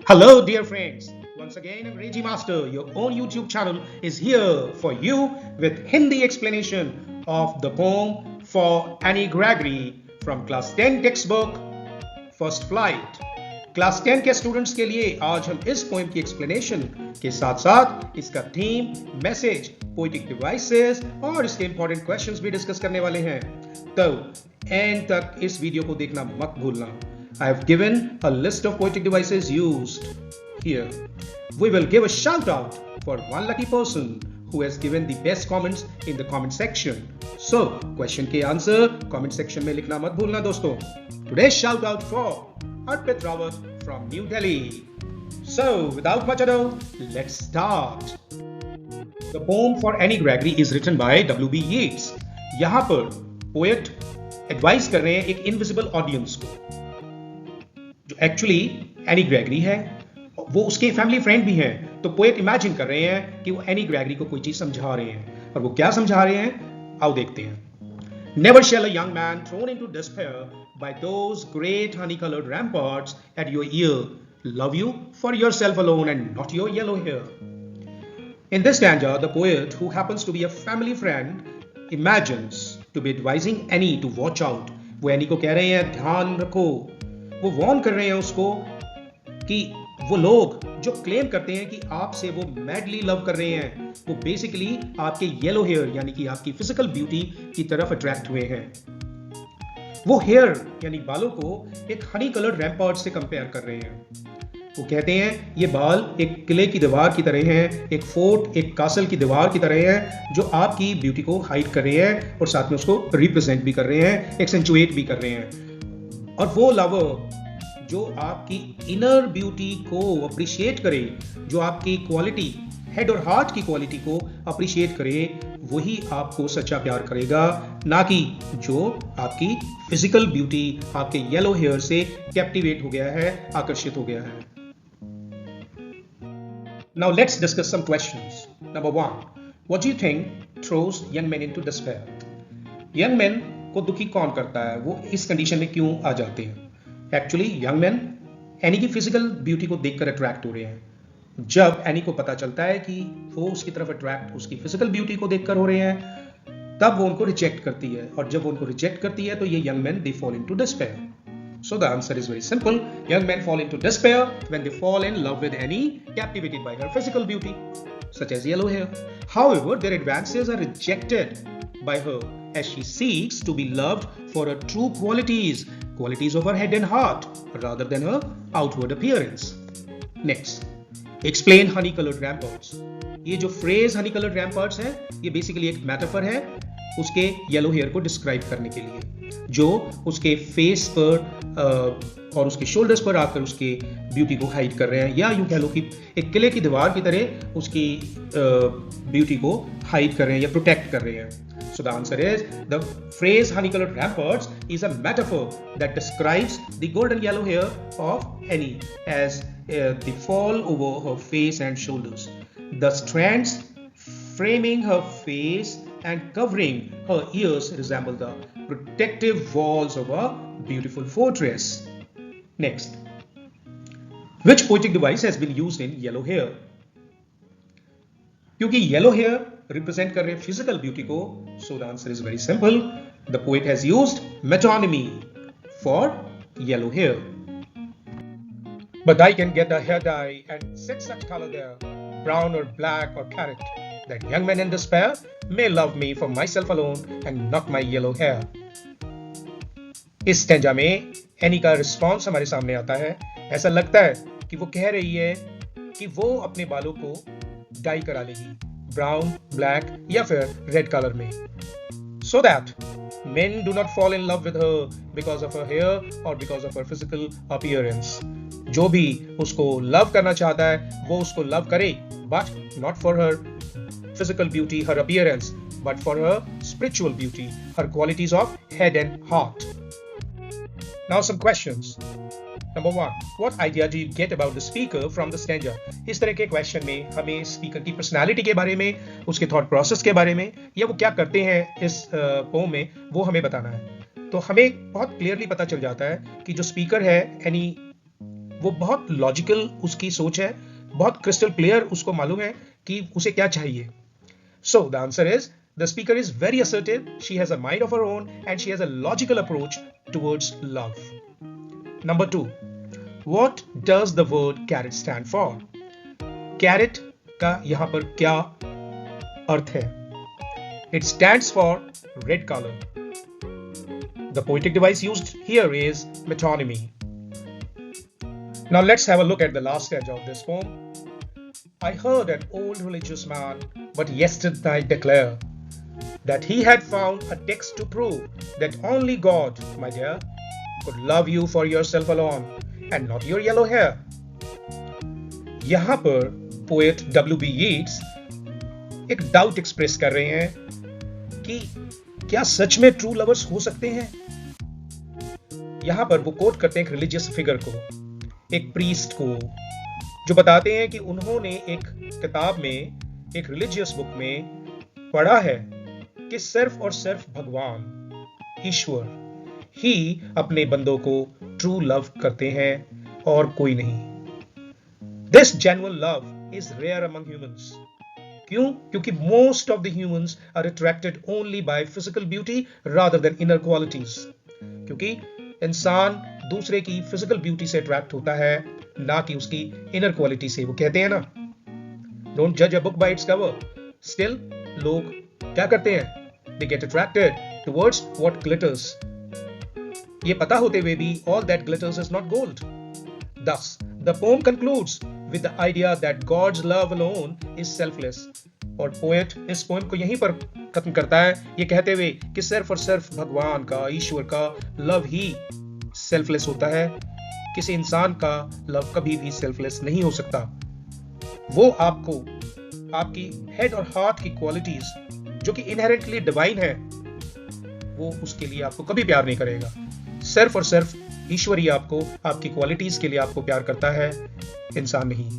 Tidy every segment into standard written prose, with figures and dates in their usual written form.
Hello, dear friends. Once again, Angrezi Master, your own YouTube channel, is here for you with Hindi explanation of the poem for Annie Gregory from Class 10 textbook first flight. Class 10 के students के लिए आज हम इस poem की explanation के साथ साथ इसका थीम, मैसेज, पोएटिक डिवाइसेस और इसके इंपॉर्टेंट क्वेश्चंस भी डिस्कस करने वाले हैं। तो एंड तक इस वीडियो को देखना मत भूलना। I have given a list of poetic devices used here. We will give a shout out for one lucky person who has given the best comments in the comment section. So, question के answer comment section में लिखना मत भूलना दोस्तों। Today's shout out for Arpit Rawat from New Delhi. So, without much ado, let's start. The poem for Annie Gregory is written by W.B. Yeats. यहाँ पर poet advise कर रहे हैं एक invisible audience को, जो एक्चुअली एनी ग्रेगरी है, वो उसके फैमिली फ्रेंड भी हैं। तो पोएट इमेजिन कर रहे हैं कि वो एनी ग्रेगरी को कोई चीज समझा रहे हैं, और वो क्या समझा रहे हैं आओ देखते हैं। Never shall a young man thrown into despair by those great honey-colored ramparts at your ear love you for yourself alone and not your yellow hair. In this stanza, the poet, who happens to be a family friend, imagines to be advising Annie to watch out. वो any को कह रहे हैं ध्यान रखो, वो warn कर रहे हैं उसको कि वो लोग जो क्लेम करते हैं कि आपसे वो मैडली लव कर रहे हैं, वो बेसिकली आपके येलो हेयर यानी कि आपकी फिजिकल ब्यूटी की तरफ अट्रैक्ट हुए हैं। वो हेयर यानी बालों को एक हनी कलर्ड रैम्पार्ट से कंपेयर कर रहे हैं। वो कहते हैं ये बाल एक किले की दीवार की तरह हैं, एक फोर्ट, एक कासल की दीवार की तरह हैं, जो आपकी ब्यूटी को हाइड कर रहे हैं और साथ में उसको रिप्रेजेंट भी कर रहे हैं, एक्सेंचुएट भी कर रहे हैं। और वो लवर जो आपकी इनर ब्यूटी को अप्रिशिएट करे, जो आपकी क्वालिटी, हेड और हार्ट की क्वालिटी को अप्रिशिएट करे, वही आपको सच्चा प्यार करेगा, ना कि जो आपकी फिजिकल ब्यूटी आपके येलो हेयर से कैप्टिवेट हो गया है, आकर्षित हो गया है। Now let's discuss some questions. Number 1, what do you think throws young men into despair? Young men को दुखी कौन करता है, वो इस कंडीशन में क्यों आ जाते हैं? एक्चुअली यंग मैन एनी की फिजिकल ब्यूटी को देखकर अट्रैक्ट हो रहे हैं। जब एनी को पता चलता है कि वो उसकी तरफ अट्रैक्ट उसकी फिजिकल ब्यूटी को देखकर हो रहे हैं, तब वो उनको रिजेक्ट करती है, और जब वो उनको रिजेक्ट करती है तो ये young man they fall into despair. So the answer is very simple. Young men fall into despair when they fall in love with Annie, captivated by her physical beauty, such as yellow hair. However, their advances are rejected by her as she seeks to be loved for her true qualities of her head and heart, rather than her outward appearance. Next, explain honey-colored ramparts. ये जो phrase honey-colored ramparts है, ये basically एक metaphor है उसके yellow hair को describe करने के लिए, जो उसके फेस पर और उसके शोल्डर्स पर आकर उसके ब्यूटी को हाइड कर रहे हैं, या यूं कह लो कि एक किले की दीवार की तरह उसकी ब्यूटी को हाइड कर रहे हैं या प्रोटेक्ट कर रहे हैं. So the answer is the phrase honey-colored ramparts is a metaphor that describes the golden yellow hair of Annie as they fall over her face and shoulders. The strands framing her face and covering her ears resemble the protective walls of a beautiful fortress. Next, which poetic device has been used in yellow hair? क्योंकि yellow hair represent कर रहे physical beauty को, so the answer is very simple. The poet has used metonymy for yellow hair. But I can get a hair dye and set such color there, brown or black or carrot, that young men in despair may love me for myself alone and not my yellow hair. इस stanza में any का response हमारे सामने आता है। ऐसा लगता है कि वो कह रही है कि वो अपने बालों को डाई करा लेगी ब्राउन, ब्लैक या फिर रेड कलर में, so that men do not fall in love with her because of her hair or because of her physical appearance. जो भी उसको लव करना चाहता है वो उसको लव करे, but not for her physical beauty, her appearance, but for her spiritual beauty, her qualities of head and heart. Now some questions. Number 1, what idea do you get about the speaker from the stanza? इस तरह के question में हमें speaker की personality के बारे में, उसके थॉट प्रोसेस के बारे में, या वो क्या करते हैं इस पोम में, वो हमें बताना है। तो हमें बहुत क्लियरली पता चल जाता है कि जो स्पीकर है एनी वो बहुत लॉजिकल उसकी सोच है, बहुत क्रिस्टल क्लियर उसको मालूम है कि उसे क्या चाहिए. So the answer is the speaker is very assertive, she has a mind of her own and she has a logical approach towards love. Number 2, what does the word carrot stand for? Carrot का यहां पर क्या अर्थ है? It stands for red color. The poetic device used here is metonymy. Now let's have a look at the last edge of this poem. I heard an old religious man but yesterday declare that he had found a text to prove that only God, my dear, could love you for yourself alone and not your yellow hair. यहां पर poet W.B. Yeats एक doubt express कर रहे हैं कि क्या सच में true lovers हो सकते हैं. यहां पर वो कोट करते हैं एक रिलीजियस फिगर को, एक प्रीस्ट को, जो बताते हैं कि उन्होंने एक किताब में, एक रिलीजियस बुक में पढ़ा है कि सिर्फ और सिर्फ भगवान, ईश्वर ही अपने बंदों को ट्रू लव करते हैं और कोई नहीं. This genuine love is rare among humans. क्यों? क्योंकि most of the humans are attracted only by physical beauty rather than inner qualities. क्योंकि इंसान दूसरे की फिजिकल ब्यूटी से अट्रैक्ट होता है, ना कि उसकी इनर क्वालिटी से. वो कहते हैं ना, डोंट जज a book by its cover. Still लोग क्या करते हैं? They get attracted towards what glitters. ये पता होते हुए भी all that glitters is not gold. Thus, the poem concludes with the idea that God's love alone is selfless. और पोएट इस पोएम को यहीं पर खत्म करता है, ये कहते हुए कि सिर्फ और सिर्फ भगवान का, ईश्वर का लव ही सेल्फलेस होता है. किसी इंसान का लव कभी भी सेल्फलेस नहीं हो सकता. वो आपको आपकी हेड और हार्ट की क्वालिटीज जो कि इनहेरेंटली डिवाइन है, वो उसके लिए आपको कभी प्यार नहीं करेगा. सिर्फ और सिर्फ ईश्वर ही आपको आपकी क्वालिटीज के लिए आपको प्यार करता है, इंसान नहीं.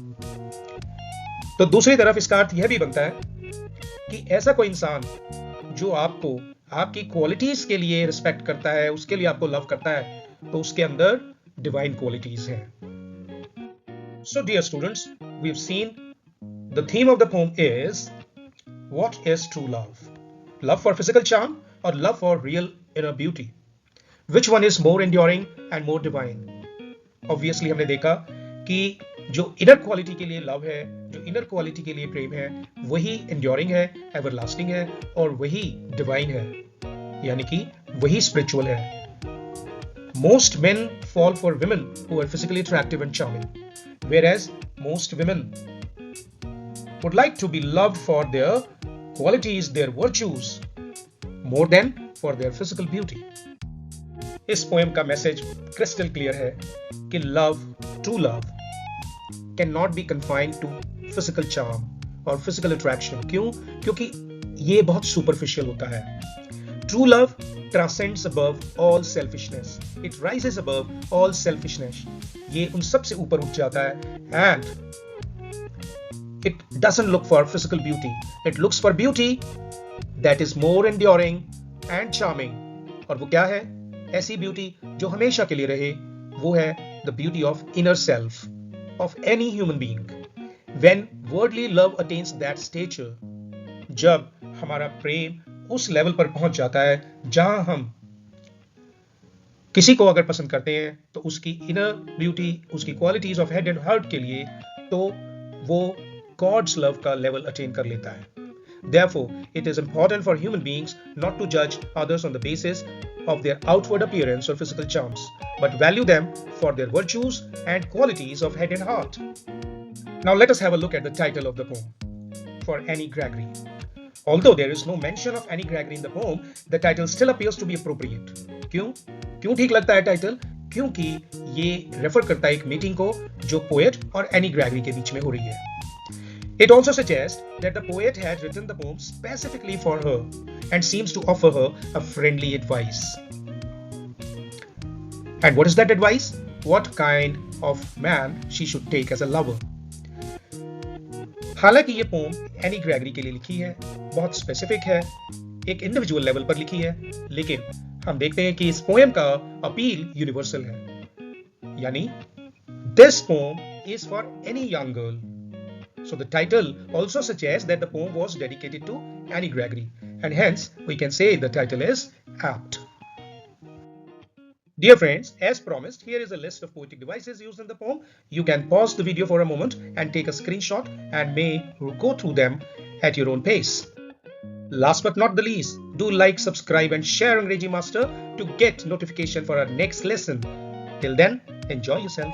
तो दूसरी तरफ इसका अर्थ यह भी बनता है कि ऐसा कोई इंसान जो आपको आपकी क्वालिटीज के लिए रिस्पेक्ट करता है, उसके लिए आपको लव करता है, तो उसके अंदर डिवाइन क्वालिटीज हैं. So dear students, we have seen the theme of the poem is what is true love. Love for physical charm और love for real inner beauty. Which one is more enduring and more divine? Obviously हमने देखा कि जो inner quality के लिए love है, जो inner quality के लिए प्रेम है, वही enduring है, everlasting है और वही divine है, यानी कि वही spiritual है. Most men fall for women who are physically attractive and charming, whereas most women would like to be loved for their qualities, their virtues, more than for their physical beauty. इस poem का message crystal clear है कि love, true love, can not be confined to physical charm और physical attraction. क्यों? क्योंकि ये बहुत superficial होता है. True love transcends above all selfishness. It rises above all selfishness. ये उन सब से ऊपर उठ जाता है. And it doesn't look for physical beauty. It looks for beauty that is more enduring and charming. और वो क्या है? ऐसी ब्यूटी जो हमेशा के लिए रहे. वो है the beauty of inner self of any human being. When worldly love attains that stature, जब हमारा प्रेम उस लेवल पर पहुंच जाता है जहां हम किसी को अगर पसंद करते हैं तो उसकी इनर ब्यूटी, उसकी qualities of head and heart के लिए, तो वो गॉड्स लव का लेवल अटेन कर लेता है. Therefore, it is important for human beings not to judge others on the basis of their outward appearance or physical charms, but value them for their virtues and qualities of head and heart. Now let us have a look at the title of the poem, For Annie Gregory. Although there is no mention of Annie Gregory in the poem, the title still appears to be appropriate. क्यों ठीक लगता है title? क्योंकि ये refer करता है एक meeting को जो पोएट और एनी ग्रेगरी के बीच में हो रही है. It also suggests that the poet had written the poem specifically for her and seems to offer her a friendly advice. And what is that advice? What kind of man she should take as a lover? हालांकि ये pome any Gregory के लिए लिखी है, बहुत specific है, एक individual level पर लिखी है, लेकिन हम देखते हैं कि इस पोएम का अपील यूनिवर्सल है. यानी This poem is for any young girl. So the title also suggests that the poem was dedicated to Annie Gregory, and hence we can say the title is apt. Dear friends, as promised, here is a list of poetic devices used in the poem. You can pause the video for a moment and take a screenshot and may go through them at your own pace. Last but not the least, do like, subscribe and share Angrezi Master to get notification for our next lesson. Till then, enjoy yourself.